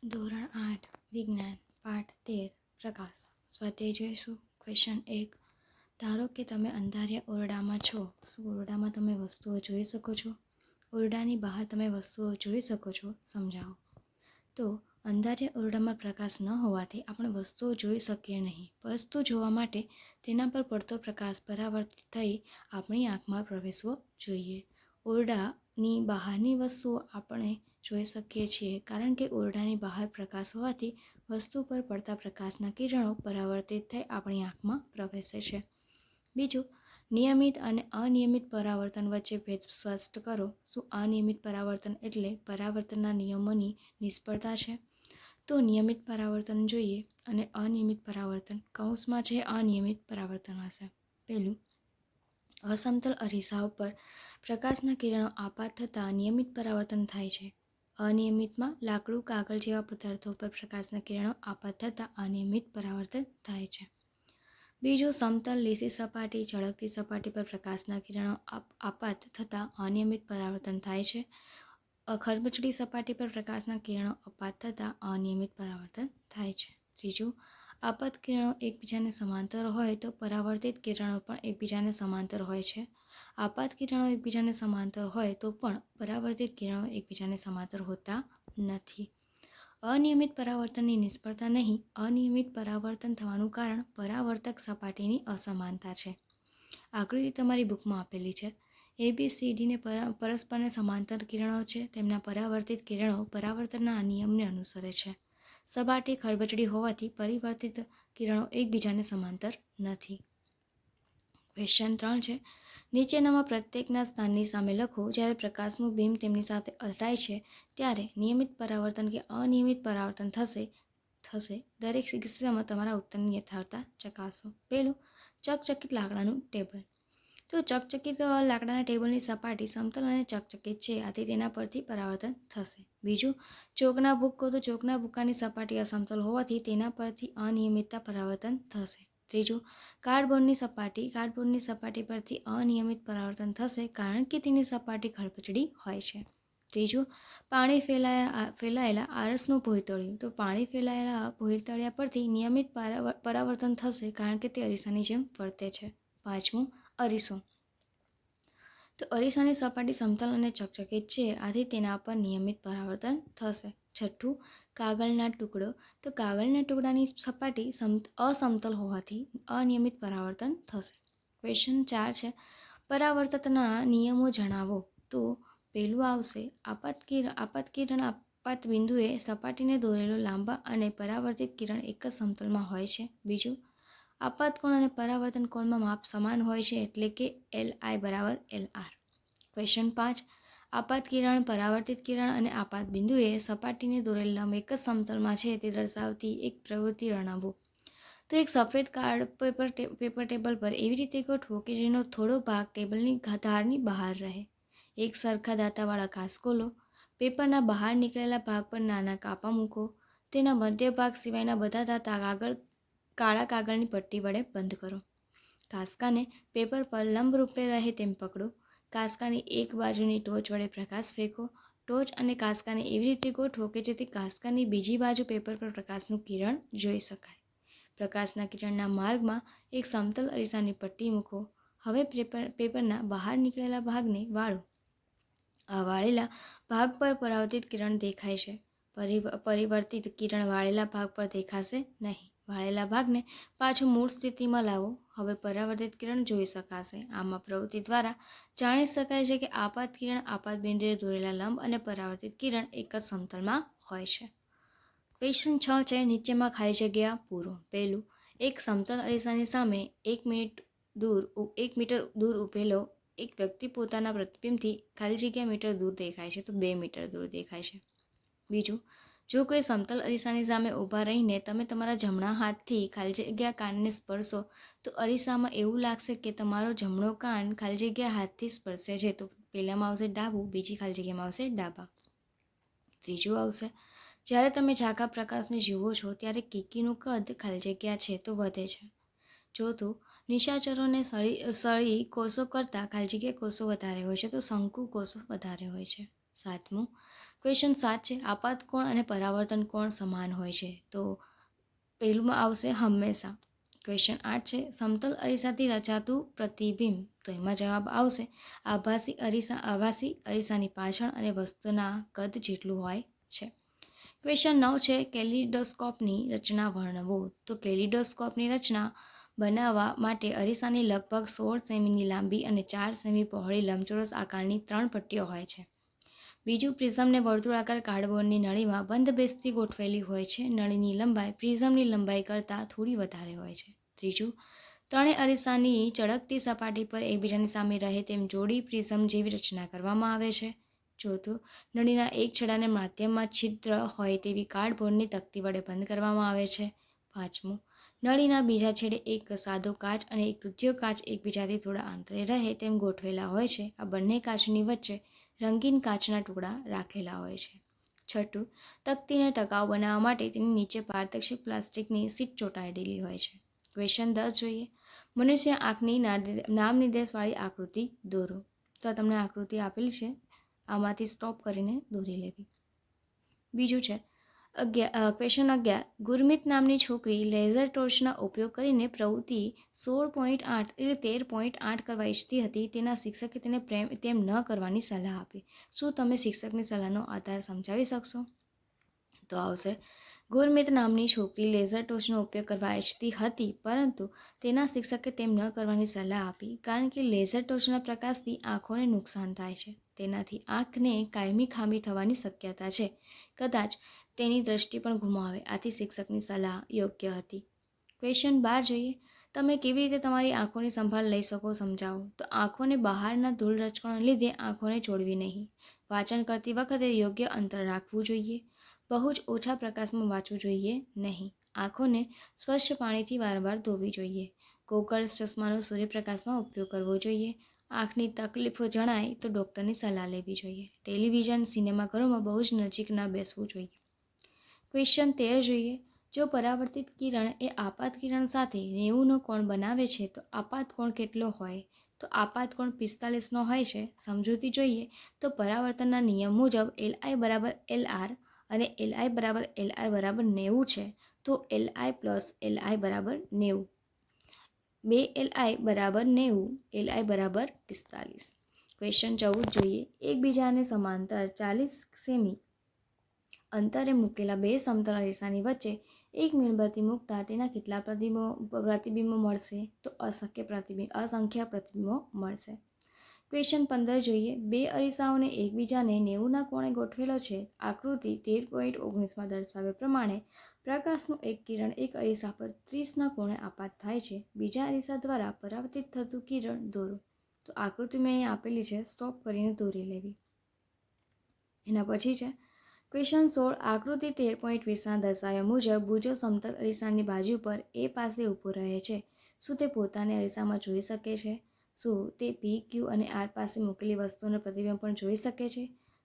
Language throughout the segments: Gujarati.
ધોરણ 8 વિજ્ઞાન પાઠ 13 પ્રકાશ. સ્વાધ્યાય જોઈશું. ક્વેશ્ચન 1. ધારો કે તમે અંધારિયા ઓરડામાં છો. શું ઓરડામાં તમે વસ્તુઓ જોઈ શકો છો? ઓરડાની બહાર તમે વસ્તુઓ જોઈ શકો છો? સમજાવો. તો અંધારિયા ઓરડામાં પ્રકાશ ન હોવાથી આપણે વસ્તુઓ જોઈ શકીએ નહીં. વસ્તુ જોવા માટે તેના પર પડતો પ્રકાશ પરાવર્તિત થઈ આપણી આંખમાં પ્રવેશવો જોઈએ. ઓરડાની બહારની વસ્તુઓ આપણે જોઈ શકીએ છીએ કારણ કે ઓરડાની બહાર પ્રકાશ હોવાથી વસ્તુ પર પડતા પ્રકાશના કિરણો પરાવર્તિત થઈ આપણી આંખમાં પ્રવેશે છે. બીજું, નિયમિત અને અનિયમિત પરાવર્તન વચ્ચે ભેદ સ્પષ્ટ કરો. શું અનિયમિત પરાવર્તન એટલે પરાવર્તનના નિયમોની નિષ્ફળતા છે? તો નિયમિત પરાવર્તન જોઈએ અને અનિયમિત પરાવર્તન કૌંસમાં છે અનિયમિત પરાવર્તન હશે. પહેલું, અસમતલ અરીસા ઉપર પ્રકાશના કિરણો આપાત થતાં નિયમિત પરાવર્તન થાય છે. અનિયમિતમાં લાકડું, કાગળ જેવા પદાર્થો પર પ્રકાશના કિરણો આપાત થતાં અનિયમિત પરાવર્તન થાય છે. બીજું, સમતલ, લીસી સપાટી, ચળકતી સપાટી પર પ્રકાશના કિરણો આપાત થતાં અનિયમિત પરાવર્તન થાય છે. ખરબચડી સપાટી પર પ્રકાશના કિરણો આપાત થતાં અનિયમિત પરાવર્તન થાય છે. ત્રીજું, આપાત કિરણો એકબીજાને સમાંતર હોય તો પરાવર્તિત કિરણો પણ એકબીજાને સમાંતર હોય છે. આપાત કિરણો એકબીજાને સમાંતર હોય તો પણ પરાવર્તિત કિરણો એકબીજાને સમાંતર હોતા નથી. અનિયમિત પરાવર્તનની નિષ્ફળતા નહીં. અનિયમિત પરાવર્તન થવાનું કારણ પરાવર્તક સપાટીની અસમાનતા છે. આકૃતિ તમારી બુકમાં આપેલી છે. ABCDને પરસ્પરને સમાંતર કિરણો છે. તેમના પરાવર્તિત કિરણો પરાવર્તનના નિયમને અનુસરે છે. સપાટી ખરબચડી હોવાથી પરિવર્તિત કિરણો એકબીજાને સમાંતર નથી. ક્વેશ્ચન 3 છે. નીચેનામાં પ્રત્યેકના સ્થાનની સામે લખો. જ્યારે પ્રકાશનું બીમ તેમની સાથે અથડાય છે ત્યારે નિયમિત પરાવર્તન કે અનિયમિત પરાવર્તન થશે. દરેક કિસ્સામાં તમારા ઉત્તરની યથાર્થતા ચકાસો. પહેલું, ચકચકિત લાકડાનું ટેબલ. તો ચકચકિત લાકડાના ટેબલની સપાટી સમતલ અને ચકચકિત છે, આથી તેના પરથી પરાવર્તન થશે. બીજું, ચોકના ભૂક્કો. તો ચોકના ભૂક્કાની સપાટી અસમતલ હોવાથી તેના પરથી અનિયમિતતા પરાવર્તન થશે. ત્રીજું, કાર્ડબોર્ડની સપાટી પરથી અનિયમિત પરાવર્તન થશે કારણ કે તેની સપાટી ખરબચડી હોય છે. ત્રીજું, પાણી ફેલાયેલા આરસનું ભોંયતળિયું. તો પાણી ફેલાયેલા ભોંયતળિયા પરથી નિયમિત પરાવર્તન થશે કારણ કે તે અરીસાની જેમ વર્તે છે. પાંચમું, અરીસો. તો અરીસાની સપાટી સમતલ અને ચકચકિત છે, આથી તેના પર નિયમિત પરાવર્તન થશે. છઠ્ઠું, કાગળના ટુકડો. તો કાગળના ટુકડાની સપાટી અસમતલ હોવાથી અનિયમિત પરાવર્તન થશે. ક્વેશ્ચન 4 છે. પરાવર્તનના નિયમો જણાવો. તો પહેલું આવશે આપાત કિરણ આપાત બિંદુએ સપાટીને દોરેલો લાંબા અને પરાવર્તિત કિરણ એક જ સમતલમાં હોય છે. બીજું, આપાત કોણ અને પરાવર્તન કોણમાં માપ સમાન હોય છે, એટલે કે LI = LR. ક્વેશ્ચન 5. આપાત કિરણ, પરાવર્તિત કિરણ અને આપાત બિંદુએ સપાટીને દોરેલ લંબ એક જ સમતલમાં છે તે દર્શાવતી એક પ્રવૃત્તિ વર્ણવો. તો એક સફેદ કાર્ડ પેપર ટેબલ પર એવી રીતે ગોઠવો કે જેનો થોડો ભાગ ટેબલની ધારની બહાર રહે. એક સરખા દાંતાવાળા કાંસકો લો. પેપરના બહાર નીકળેલા ભાગ પર નાના કાપા મૂકો. તેના મધ્ય ભાગ સિવાયના બધા દાંતા કાળા કાગળની પટ્ટી વડે બંધ કરો. કાંસકાને પેપર પર લંબરૂપે રહે તેમ પકડો. કાંસકાની એક બાજુની ટોચ વડે પ્રકાશ ફેંકો. ટોચ અને કાંસકાને એવી રીતે ગોઠવો કે જેથી કાંસકાની બીજી બાજુ પેપર પર પ્રકાશનું કિરણ જોઈ શકાય. પ્રકાશના કિરણના માર્ગમાં એક સમતલ અરીસાની પટ્ટી મૂકો. હવે પેપરના બહાર નીકળેલા ભાગને વાળો. આ વાળેલા ભાગ પર પરાવર્તિત કિરણ દેખાય છે. પરિવર્તિત કિરણ વાળેલા ભાગ પર દેખાશે નહીં. વાળેલા ભાગને પાછું મૂળ સ્થિતિમાં લાવો. હવે પરાવર્તિત કિરણ જોઈ શકાશે. આમાં પ્રવૃત્તિ દ્વારા જાણી શકાય છે કે આપાત કિરણ આપાત બિંદુએ દોરેલા લંબ અને પરાવર્તિત કિરણ એક જ સમતલમાં હોય છે. ક્વેશ્ચન 6 છે. નીચેમાં ખાલી જગ્યા પૂરો. પહેલું, એક સમતલ અરીસાની સામે 1 મીટર દૂર ઊભેલો એક વ્યક્તિ પોતાના પ્રતિબિંબથી ખાલી જગ્યા મીટર દૂર દેખાય છે, તો 2 મીટર દૂર દેખાય છે. બીજું, જો કોઈ સમતલ અરીસાની સામે ઊભા રહીને તમે તમારા જમણા હાથથી ખાલી જગ્યા કાનને સ્પર્શો તો અરીસામાં એવું લાગશે કે તમારો જમણો કાન ખાલી જગ્યા હાથથી સ્પર્શે છે. તો પહેલામાં આવશે ડાબું, બીજી ખાલી જગ્યામાં આવશે ડાબા. ત્રીજું આવશે, જ્યારે તમે ઝાંખા પ્રકાશને જુઓ છો ત્યારે કીકીનું કદ ખાલી જગ્યા છે તો વધે છે. ચોથું, નિશાચરોને સળી કોષો કરતાં ખાલી જગ્યા કોષો વધારે હોય છે, તો શંકુ કોષો વધારે હોય છે. સાતમું, ક્વેશ્ચન 7 છે, આપાત કોણ અને પરાવર્તન કોણ સમાન હોય છે? તો પહેલુંમાં આવશે હંમેશા. ક્વેશ્ચન 8 છે, સમતલ અરીસાથી રચાતું પ્રતિબિંબ. તો એમાં જવાબ આવશે આભાસી અરીસાની પાછળ અને વસ્તુના કદ જેટલું હોય છે. ક્વેશ્ચન 9 છે, કેલિડોસ્કોપની રચના વર્ણવો. તો કેલિડોસ્કોપની રચના બનાવવા માટે અરીસાની લગભગ 16 સેમીની લાંબી અને 4 સેમી પહોળી લંબચોરસ આકારની 3 પટ્ટીઓ હોય છે. બીજું, પ્રિઝમને વર્તુળાકાર કાર્ડબોર્ડની નળીમાં બંધબેસતી ગોઠવેલી હોય છે. નળીની લંબાઈ પ્રિઝમની લંબાઈ કરતાં થોડી વધારે હોય છે. ત્રીજું, ત્રણેય અરીસાની ચળકતી સપાટી પર એકબીજાની સામે રહે તેમ જોડી પ્રિઝમ જેવી રચના કરવામાં આવે છે. ચોથું, નળીના એક છેડાને માધ્યમમાં છિદ્ર હોય તેવી કાર્ડબોર્ડની તકતી વડે બંધ કરવામાં આવે છે. પાંચમું, નળીના બીજા છેડે એક સાદો કાચ અને એક દૂધિયો કાચ એકબીજાથી થોડા અંતરે રહે તેમ ગોઠવેલા હોય છે. આ બંને કાચની વચ્ચે રંગીન કાચના ટુકડા રાખેલા હોય છે. છઠ્ઠું, તકતીને ટકાઉ બનાવવા માટે તેની નીચે પારદર્શક પ્લાસ્ટિકની સીટ ચોંટાડેલી હોય છે. ક્વેશ્ચન 10 જોઈએ, મનુષ્ય આંખની નામ નિર્દેશવાળી આકૃતિ દોરો. તો આ તમને આકૃતિ આપેલી છે, આમાંથી સ્ટોપ કરીને દોરી લેવી. બીજું છે ક્વેશ્ચન 11, ગુરમીત નામની છોકરી લેઝર ટોર્ચના ઉપયોગ કરીને પ્રવૃત્તિ 16.8 એટલે 13.8 કરવા ઈચ્છતી હતી. તેના શિક્ષકે તેને તેમ ન કરવાની સલાહ આપી. શું તમે શિક્ષકની સલાહનો આધાર સમજાવી શકશો? તો આવશે, ગુરમીત નામની છોકરી લેઝર ટોર્ચનો ઉપયોગ કરવા ઈચ્છતી હતી, પરંતુ તેના શિક્ષકે તેમ ન કરવાની સલાહ આપી કારણ કે લેઝર ટોર્ચના પ્રકાશથી આંખોને નુકસાન થાય છે. તેનાથી આંખને કાયમી ખામી થવાની શક્યતા છે. કદાચ તેની દ્રષ્ટિ પણ ગુમાવે. આથી શિક્ષકની સલાહ યોગ્ય હતી. ક્વેશ્ચન 12 જોઈએ, તમે કેવી રીતે તમારી આંખોની સંભાળ લઈ શકો સમજાવો. તો આંખોને બહારના ધૂળ રજકણોને લીધે આંખોને ચોળવી નહીં. વાંચન કરતી વખતે યોગ્ય અંતર રાખવું જોઈએ. બહુ જ ઓછા પ્રકાશમાં વાંચવું જોઈએ નહીં. આંખોને સ્વચ્છ પાણીથી વારંવાર ધોવી જોઈએ. ગોગલ્સ ચશ્માનો સૂર્યપ્રકાશમાં ઉપયોગ કરવો જોઈએ. આંખની તકલીફો જણાય તો ડૉક્ટરની સલાહ લેવી જોઈએ. ટેલિવિઝન, સિનેમાઘરોમાં બહુ જ નજીક ન બેસવું જોઈએ. ક્વેશ્ચન 13 જોઈએ, જો પરાવર્તિત કિરણ એ આપાત કિરણ સાથે 90નો કોણ બનાવે છે તો આપાત કોણ કેટલો હોય? તો આપાત કોણ 45નો હોય છે. સમજૂતી જોઈએ તો પરાવર્તનના નિયમ મુજબ LI બરાબર LR અને LI બરાબર LR બરાબર 90 છે. તો LI પ્લસ LI બરાબર 90. 2 LI બરાબર 90, LI બરાબર 45. ક્વેશ્ચન 14 જોઈએ, એકબીજાને સમાંતર 40 સેમી અંતરે મૂકેલા બે સમતલ અરીસાની વચ્ચે એક મીણબત્તી મૂકતા તેના કેટલા પ્રતિબિંબો મળશે? તો અસંખ્ય પ્રતિબિંબો મળશે. ક્વેશ્ચન 15 જોઈએ, બે અરીસાઓને એકબીજાને 90ના કોણે ગોઠવેલો છે. આકૃતિ 13.19માં દર્શાવ્યા પ્રમાણે પ્રકાશનું એક કિરણ એક અરીસા પર 30ના કોણે આપાત થાય છે. બીજા અરીસા દ્વારા પરાવર્તિત થતું કિરણ દોરો. તો આકૃતિ મેં અહીં આપેલી છે, સ્ટોપ કરીને દોરી લેવી. એના પછી છે ક્વેશ્ચન 16, આકૃતિ 13.20ના દર્શાવ્યા મુજબ બુજો સમતલ અરીસાની બાજુ પર એ પાસે ઊભો રહે છે. શું તે પોતાને અરીસામાં જોઈ શકે છે? શું તે P, Q અને R પાસે મૂકેલી વસ્તુઓનું પ્રતિબિંબ પણ જોઈ શકે છે?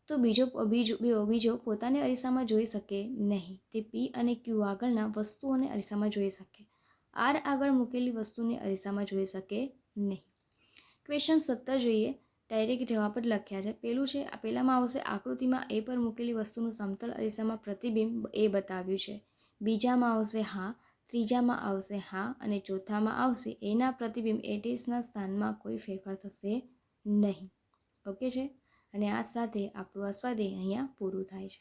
તો બીજો પોતાને અરીસામાં જોઈ શકે નહીં. તે P અને Q આગળના વસ્તુઓને અરીસામાં જોઈ શકે. R આગળ મૂકેલી વસ્તુને અરીસામાં જોઈ શકે નહીં. ક્વેશ્ચન 17 જોઈએ, ડાયરેક્ટ જવાબ જ લખ્યા છે. પહેલામાં આવશે આકૃતિમાં એ પર મૂકેલી વસ્તુનું સમતલ અરીસામાં પ્રતિબિંબ એ બતાવ્યું છે. બીજામાં આવશે હા, ત્રીજામાં આવશે હા અને ચોથામાં આવશે એના પ્રતિબિંબ એટીસના સ્થાનમાં કોઈ ફેરફાર થશે નહીં. ઓકે છે. અને આ સાથે આપણું આ સ્વાધ્યાય અહીંયા પૂરું થાય છે.